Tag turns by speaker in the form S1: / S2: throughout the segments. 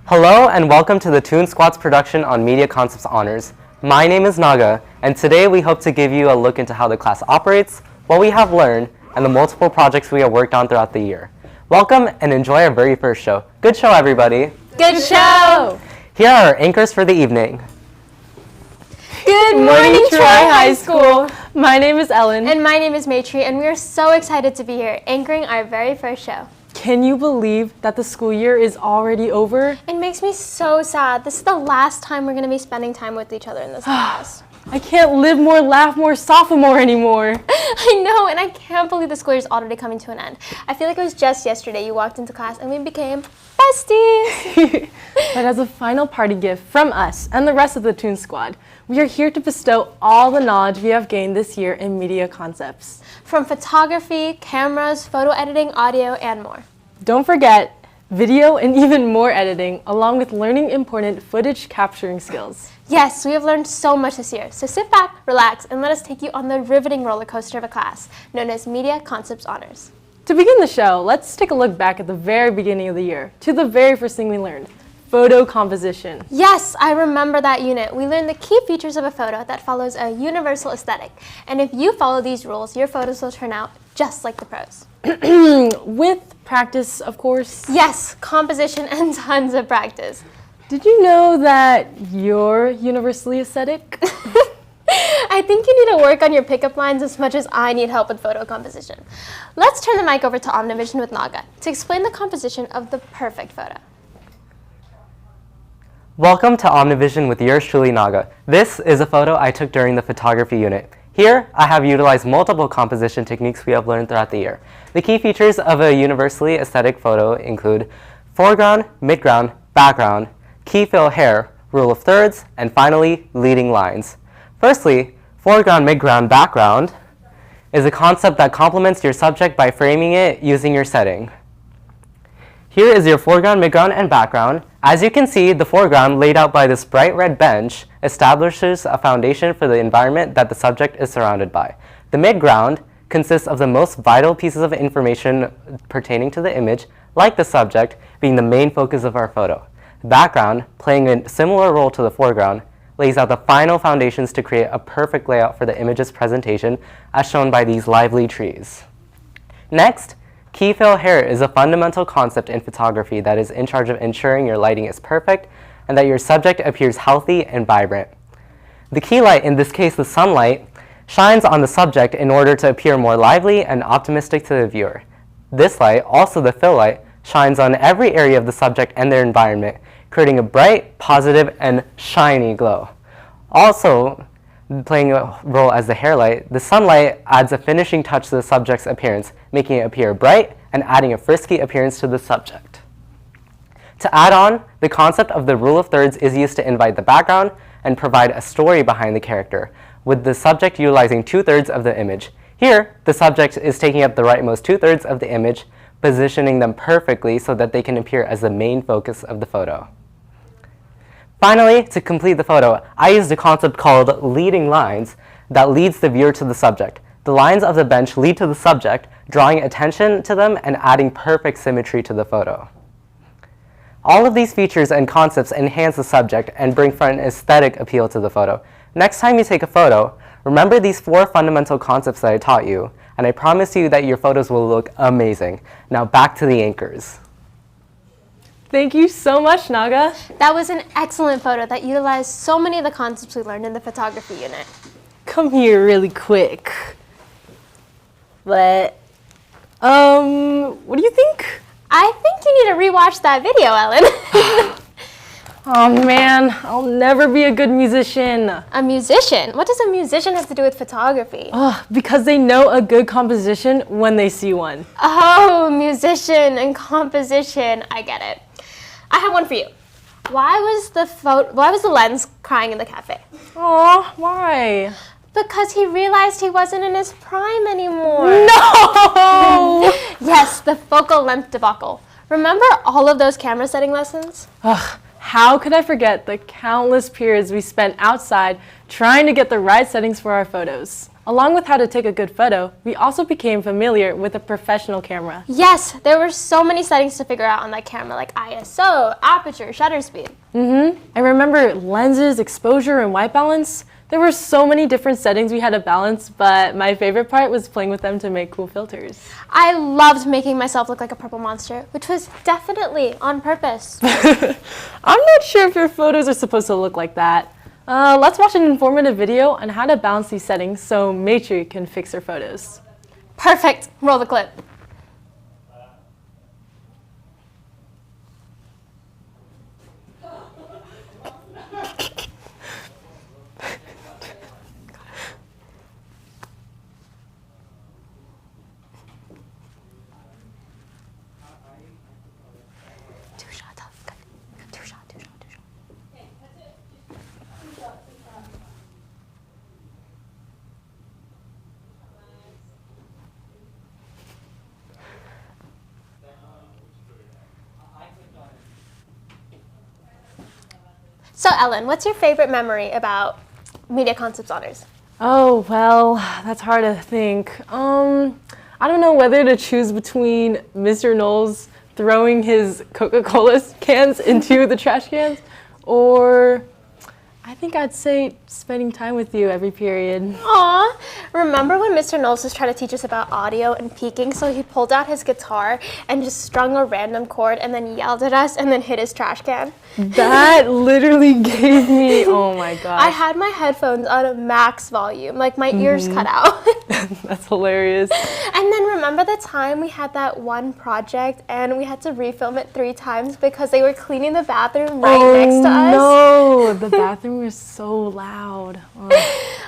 S1: Hello and welcome to the Toon Squad's production on Media Concepts Honors. My name is Naga, and today we hope to give you a look into how the class operates, what we have learned, and the multiple projects we have worked on throughout the year. Welcome and enjoy our very first show. Good show, everybody.
S2: Good show!
S1: Here are our anchors for the evening.
S2: Good morning, Troy High School.
S3: My name is Ellen.
S2: And my name is Maitri, and we are so excited to be here, anchoring our very first show.
S3: Can you believe that the school year is already over?
S2: It makes me so sad. This is the last time we're going to be spending time with each other in this class.
S3: I can't live more, laugh more, sophomore anymore.
S2: I know, and I can't believe the school year is already coming to an end. I feel like it was just yesterday you walked into class and we became besties.
S3: But as a final party gift from us and the rest of the Toon Squad, we are here to bestow all the knowledge we have gained this year in media concepts.
S2: From photography, cameras, photo editing, audio, and more.
S3: Don't forget video and even more editing, along with learning important footage capturing skills.
S2: Yes, we have learned so much this year, so sit back, relax, and let us take you on the riveting roller coaster of a class known as Media Concepts Honors.
S3: To begin the show, let's take a look back at the very beginning of the year, to the very first thing we learned, photo composition.
S2: Yes, I remember that unit. We learned the key features of a photo that follows a universal aesthetic, and if you follow these rules, your photos will turn out just like the pros.
S3: With practice, of course.
S2: Yes, composition and tons of practice.
S3: Did you know that you're universally aesthetic?
S2: I think you need to work on your pickup lines as much as I need help with photo composition. Let's turn the mic over to Omnivision with Naga to explain the composition of the perfect photo.
S1: Welcome to Omnivision with yours truly, Naga. This is a photo I took during the photography unit. Here, I have utilized multiple composition techniques we have learned throughout the year. The key features of a universally aesthetic photo include foreground, midground, background, key fill hair, rule of thirds, and finally, leading lines. Firstly, foreground, midground, background is a concept that complements your subject by framing it using your setting. Here is your foreground, midground, and background. As you can see, the foreground laid out by this bright red bench establishes a foundation for the environment that the subject is surrounded by. The midground consists of the most vital pieces of information pertaining to the image, like the subject being the main focus of our photo. The background, playing a similar role to the foreground, lays out the final foundations to create a perfect layout for the image's presentation, as shown by these lively trees. Next, key fill hair is a fundamental concept in photography that is in charge of ensuring your lighting is perfect and that your subject appears healthy and vibrant. The key light, in this case the sunlight, shines on the subject in order to appear more lively and optimistic to the viewer. This light, also the fill light, shines on every area of the subject and their environment, creating a bright, positive, and shiny glow. Also, playing a role as the hair light, the sunlight adds a finishing touch to the subject's appearance, making it appear bright and adding a frisky appearance to the subject. To add on, the concept of the rule of thirds is used to invite the background and provide a story behind the character, with the subject utilizing 2/3 of the image. Here, the subject is taking up the rightmost 2/3 of the image, positioning them perfectly so that they can appear as the main focus of the photo. Finally, to complete the photo, I used a concept called leading lines that leads the viewer to the subject. The lines of the bench lead to the subject, drawing attention to them and adding perfect symmetry to the photo. All of these features and concepts enhance the subject and bring an aesthetic appeal to the photo. Next time you take a photo, remember these 4 fundamental concepts that I taught you, and I promise you that your photos will look amazing. Now back to the anchors.
S3: Thank you so much, Naga.
S2: That was an excellent photo that utilized so many of the concepts we learned in the photography unit.
S3: Come here really quick. What do you think?
S2: I think you need to rewatch that video, Ellen.
S3: Oh man, I'll never be a good musician.
S2: A musician? What does a musician have to do with photography?
S3: Because they know a good composition when they see one.
S2: Oh, musician and composition. I get it. I have one for you. Why was the lens crying in the cafe?
S3: Oh, why?
S2: Because he realized he wasn't in his prime anymore.
S3: No!
S2: Yes, the focal length debacle. Remember all of those camera setting lessons?
S3: How could I forget the countless periods we spent outside trying to get the right settings for our photos? Along with how to take a good photo, we also became familiar with a professional camera.
S2: Yes, there were so many settings to figure out on that camera, like ISO, aperture, shutter speed.
S3: I remember lenses, exposure, and white balance. There were so many different settings we had to balance, but my favorite part was playing with them to make cool filters.
S2: I loved making myself look like a purple monster, which was definitely on purpose.
S3: I'm not sure if your photos are supposed to look like that. Let's watch an informative video on how to balance these settings so Maitri can fix her photos.
S2: Perfect. Roll the clip. So Ellen, what's your favorite memory about Media Concepts Honors?
S3: Oh, well, that's hard to think. I don't know whether to choose between Mr. Knowles throwing his Coca-Cola cans into the trash cans, or I think I'd say spending time with you every period.
S2: Aw, remember when Mr. Knowles was trying to teach us about audio and peaking, so he pulled out his guitar and just strung a random chord and then yelled at us and then hit his trash can?
S3: That literally gave me, oh my gosh.
S2: I had my headphones on a max volume, like my ears cut out.
S3: That's hilarious.
S2: And then remember the time we had that one project and we had to refilm it 3 times because they were cleaning the bathroom right next to us?
S3: No, the bathroom was so loud.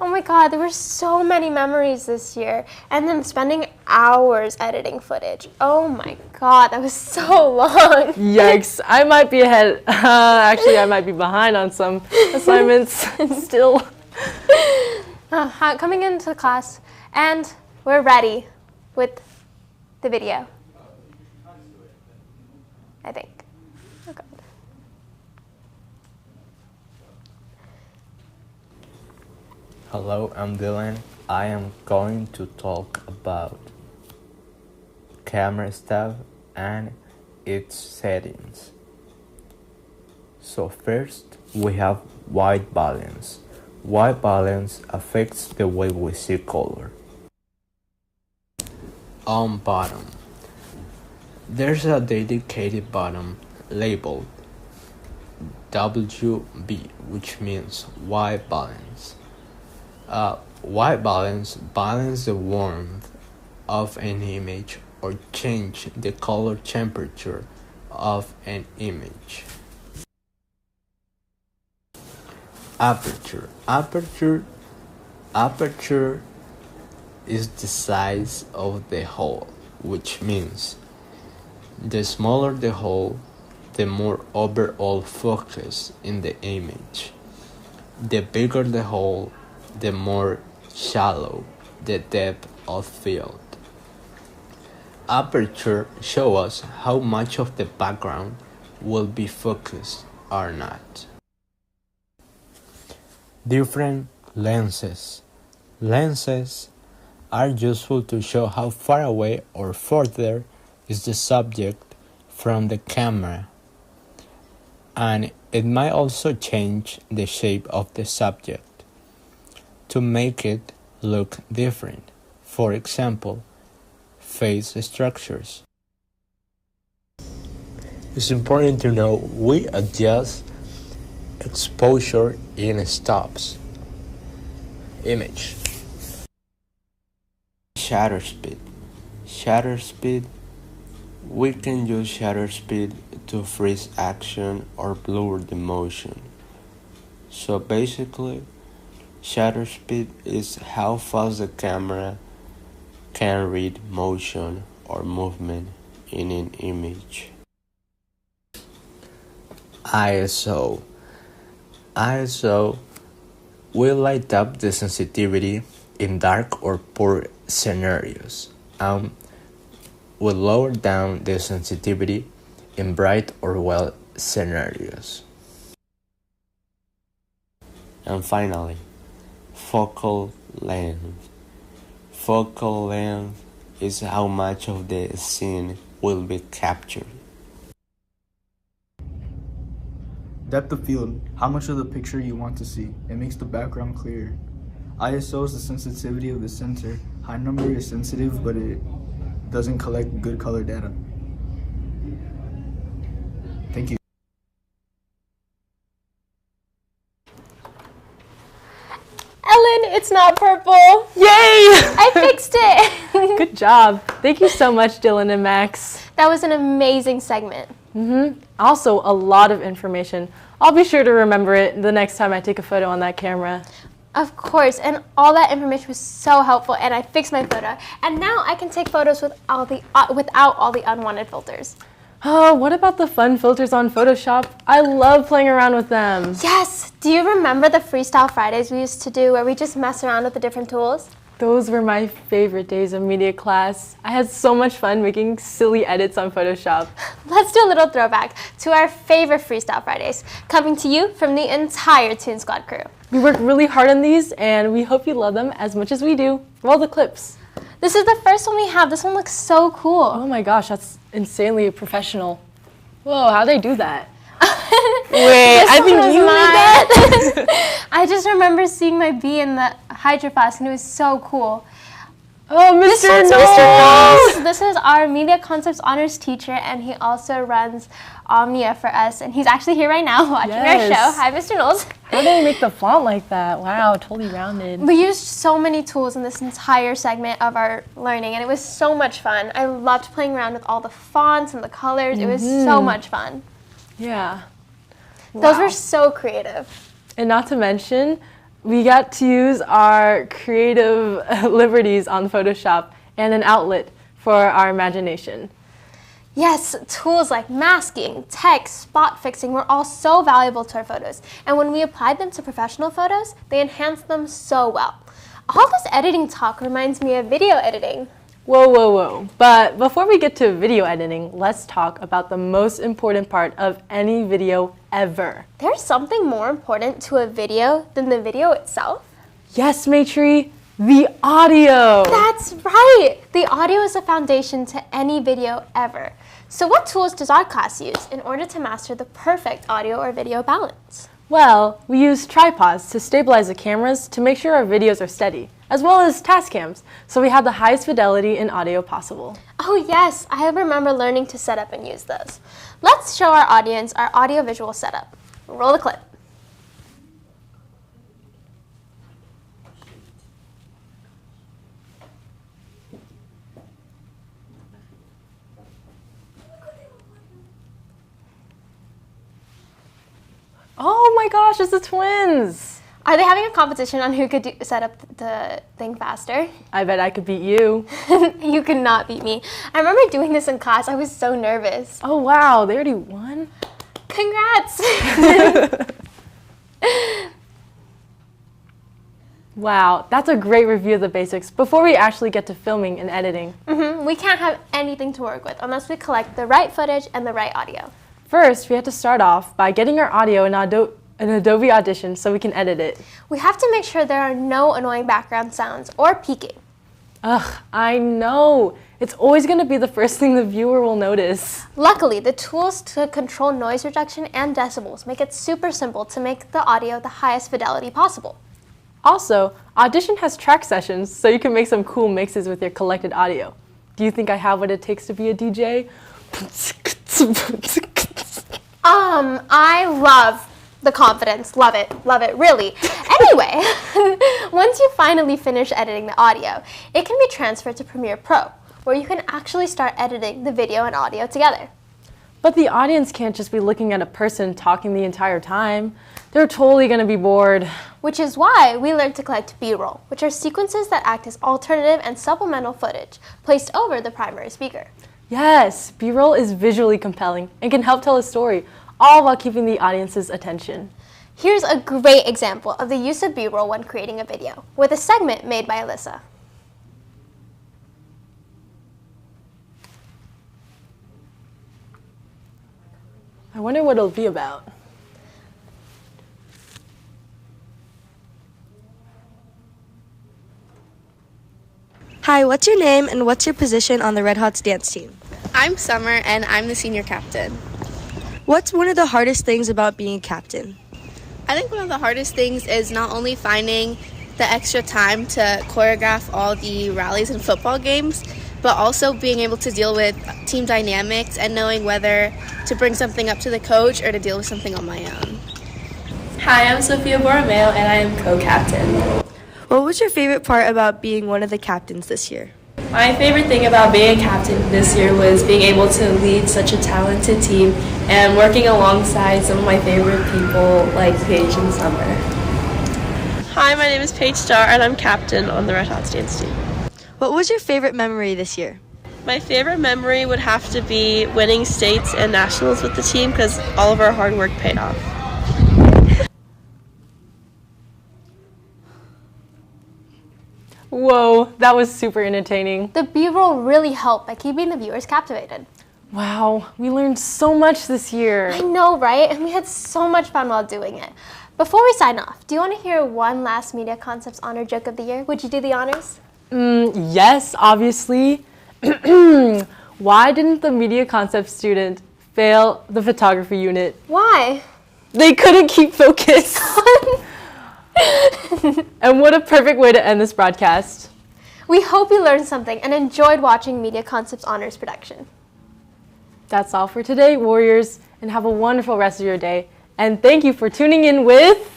S2: Oh my god, there were so many memories this year. And then spending hours editing footage. Oh my god, that was so long.
S3: Yikes, I might be ahead. Actually, I might be behind on some assignments still.
S2: Coming into class, and we're ready with the video. I think. Oh god.
S4: Hello, I'm Dylan. I am going to talk about camera stuff and its settings. So first, we have white balance. White balance affects the way we see color. On bottom, there's a dedicated button labeled WB, which means white balance. White balance balances the warmth of an image or change the color temperature of an image. Aperture. Aperture is the size of the hole, which means the smaller the hole, the more overall focus in the image. The bigger the hole, the more shallow the depth of field. Aperture shows us how much of the background will be focused or not. Different lenses. Lenses are useful to show how far away or further is the subject from the camera, and it might also change the shape of the subject to make it look different. For example, face structures. It's important to know we adjust exposure in stops. Image. Shutter speed. Shutter speed. We can use shutter speed to freeze action or blur the motion. So basically, shutter speed is how fast the camera can read motion or movement in an image. ISO. ISO will light up the sensitivity in dark or poor scenarios, and will lower down the sensitivity in bright or well scenarios. And finally, focal length. focal length is how much of the scene will be captured.
S5: Depth of field, how much of the picture you want to see. It makes the background clearer. ISO is the sensitivity of the sensor. High number is sensitive, but it doesn't collect good color data. Thank you.
S2: Ellen, it's not purple.
S3: Yay!
S2: I fixed it.
S3: Good job. Thank you so much, Dylan and Max.
S2: That was an amazing segment.
S3: Also, a lot of information. I'll be sure to remember it the next time I take a photo on that camera.
S2: Of course, and all that information was so helpful, and I fixed my photo. And now I can take photos with without all the unwanted filters.
S3: Oh, what about the fun filters on Photoshop? I love playing around with them.
S2: Yes! Do you remember the Freestyle Fridays we used to do where we just mess around with the different tools?
S3: Those were my favorite days of media class. I had so much fun making silly edits on Photoshop.
S2: Let's do a little throwback to our favorite Freestyle Fridays, coming to you from the entire Toon Squad crew.
S3: We worked really hard on these, and we hope you love them as much as we do. Roll the clips.
S2: This is the first one we have. This one looks so cool.
S3: Oh my gosh, that's insanely professional. Whoa, how'd they do that? Wait, I think you made that?
S2: I just remember seeing my bee in the Hydro Flask, and it was so cool.
S3: Oh, Mr.
S2: This is
S3: Knowles!
S2: Mr. Knowles. This is our Media Concepts Honors teacher, and he also runs Omnia for us, and he's actually here right now watching our
S3: Yes.
S2: show. Hi, Mr. Knowles.
S3: How did they make the font like that? Wow, totally rounded.
S2: We used so many tools in this entire segment of our learning, and it was so much fun. I loved playing around with all the fonts and the colors. It was so much fun.
S3: Yeah.
S2: Those
S3: Wow.
S2: were so creative.
S3: And not to mention, we got to use our creative liberties on Photoshop and an outlet for our imagination.
S2: Yes, tools like masking, text, spot fixing were all so valuable to our photos. And when we applied them to professional photos, they enhanced them so well. All this editing talk reminds me of video editing.
S3: Whoa, whoa, whoa. But before we get to video editing, let's talk about the most important part of any video ever.
S2: There's something more important to a video than the video itself.
S3: Yes, Matri, the audio.
S2: That's right! The audio is the foundation to any video ever. So what tools does our class use in order to master the perfect audio or video balance?
S3: Well, we use tripods to stabilize the cameras to make sure our videos are steady, as well as task cams, so we have the highest fidelity in audio possible.
S2: Oh yes, I remember learning to set up and use those. Let's show our audience our audio-visual setup. Roll the clip.
S3: Oh my gosh, it's the twins.
S2: Are they having a competition on who could set up the thing faster?
S3: I bet I could beat you.
S2: You could not beat me. I remember doing this in class. I was so nervous.
S3: Oh wow, they already won?
S2: Congrats!
S3: Wow, that's a great review of the basics before we actually get to filming and editing.
S2: We can't have anything to work with unless we collect the right footage and the right audio.
S3: First, we have to start off by getting our audio in Adobe Audition so we can edit it.
S2: We have to make sure there are no annoying background sounds or peaking.
S3: Ugh, I know. It's always going to be the first thing the viewer will notice.
S2: Luckily, the tools to control noise reduction and decibels make it super simple to make the audio the highest fidelity possible.
S3: Also, Audition has track sessions, so you can make some cool mixes with your collected audio. Do you think I have what it takes to be a DJ?
S2: I love the confidence. Love it, really. Anyway, once you finally finish editing the audio, it can be transferred to Premiere Pro, where you can actually start editing the video and audio together.
S3: But the audience can't just be looking at a person talking the entire time. They're totally going to be bored.
S2: Which is why we learned to collect B-roll, which are sequences that act as alternative and supplemental footage placed over the primary speaker.
S3: Yes, B-roll is visually compelling and can help tell a story, all while keeping the audience's attention.
S2: Here's a great example of the use of B-roll when creating a video, with a segment made by Alyssa.
S3: I wonder what it'll be about.
S6: Hi, what's your name and what's your position on the Red Hots dance team?
S7: I'm Summer and I'm the senior captain.
S6: What's one of the hardest things about being a captain?
S7: I think one of the hardest things is not only finding the extra time to choreograph all the rallies and football games, but also being able to deal with team dynamics and knowing whether to bring something up to the coach or to deal with something on my own.
S8: Hi, I'm Sophia Borromeo and I am co-captain.
S6: What was your favorite part about being one of the captains this year?
S8: My favorite thing about being a captain this year was being able to lead such a talented team and working alongside some of my favorite people like Paige and Summer.
S9: Hi, my name is Paige Starr and I'm captain on the Red Hots dance team.
S6: What was your favorite memory this year?
S9: My favorite memory would have to be winning states and nationals with the team because all of our hard work paid off.
S3: Whoa, that was super entertaining.
S2: The B-roll really helped by keeping the viewers captivated.
S3: Wow, we learned so much this year.
S2: I know, right? And we had so much fun while doing it. Before we sign off, do you want to hear one last Media Concepts Honor Joke of the Year? Would you do the honors?
S3: Yes, obviously. Why didn't the Media Concepts student fail the photography unit?
S2: Why?
S3: They couldn't keep focus. And what a perfect way to end this broadcast.
S2: We hope you learned something and enjoyed watching Media Concepts Honors production.
S3: That's all for today, Warriors, and have a wonderful rest of your day. And thank you for tuning in with...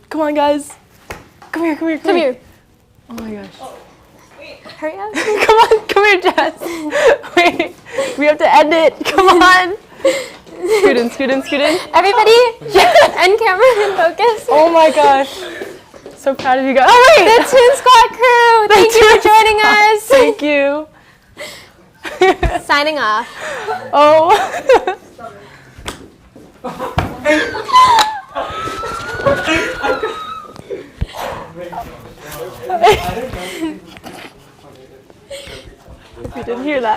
S3: Come on, guys. Come here, come here,
S2: Come here.
S3: Oh my gosh.
S2: Hurry up.
S3: Come here, Jess. Wait, we have to end it. Come on. Scoot in.
S2: Everybody, end camera and focus.
S3: Oh my gosh. So proud of you guys. Oh wait.
S2: The Toon Squad crew, thank you for joining us.
S3: Thank you.
S2: Signing off.
S3: Oh. If you didn't hear that.